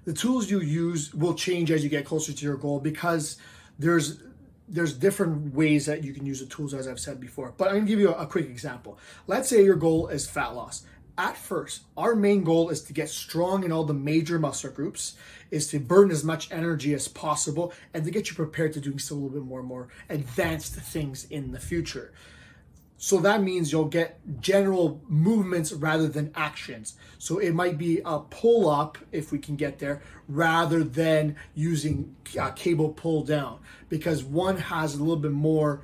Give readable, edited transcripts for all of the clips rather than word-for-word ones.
the tools you use will change as you get closer to your goal, because there's different ways that you can use the tools, as I've said before. But I'm gonna give you a quick example. Let's say your goal is fat loss. At first, our main goal is to get strong in all the major muscle groups, is to burn as much energy as possible, and to get you prepared to doing still a little bit more advanced things in the future. So that means you'll get general movements rather than actions. So it might be a pull up, if we can get there, rather than using cable pull down, because one has a little bit more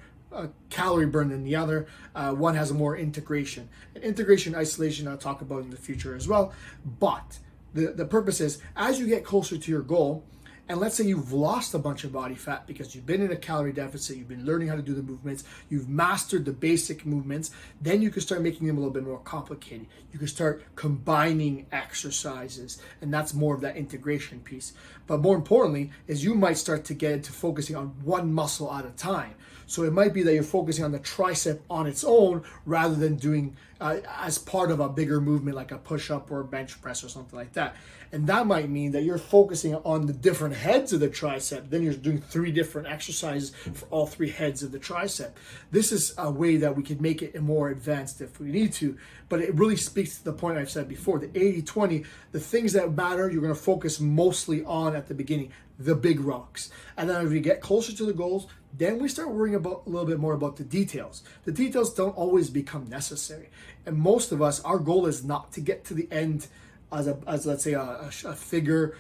calorie burn than the other. One has a more integration. And integration, isolation, I'll talk about in the future as well. But the purpose is, as you get closer to your goal, and let's say you've lost a bunch of body fat because you've been in a calorie deficit, you've been learning how to do the movements, you've mastered the basic movements, then you can start making them a little bit more complicated. You can start combining exercises, and that's more of that integration piece. But more importantly is you might start to get into focusing on one muscle at a time. So it might be that you're focusing on the tricep on its own rather than doing as part of a bigger movement like a push-up or a bench press or something like that. And that might mean that you're focusing on the different heads of the tricep. Then you're doing 3 different exercises for all 3 heads of the tricep. This is a way that we could make it more advanced if we need to, but it really speaks to the point I've said before, the 80-20, the things that matter, you're gonna focus mostly on at the beginning, the big rocks. And then as we get closer to the goals, then we start worrying about a little bit more about the details. The details don't always become necessary. And most of us, our goal is not to get to the end as let's say a figure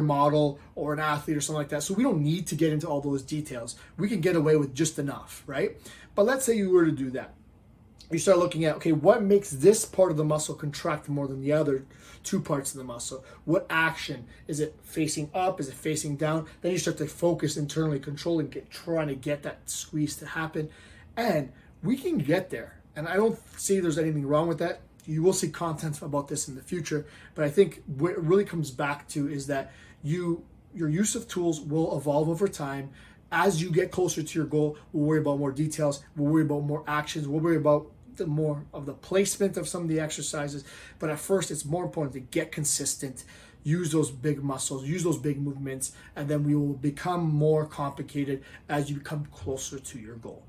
model or an athlete or something like that. So we don't need to get into all those details. We can get away with just enough, right? But let's say you were to do that. You start looking at, okay, what makes this part of the muscle contract more than the other 2 parts of the muscle? What action? Is it facing up? Is it facing down? Then you start to focus internally, controlling, trying to get that squeeze to happen. And we can get there. And I don't see there's anything wrong with that. You will see content about this in the future. But I think what it really comes back to is that your use of tools will evolve over time. As you get closer to your goal, we'll worry about more details. We'll worry about more actions. We'll worry about the more of the placement of some of the exercises. But at first, it's more important to get consistent, use those big muscles, use those big movements, and then we will become more complicated as you come closer to your goal.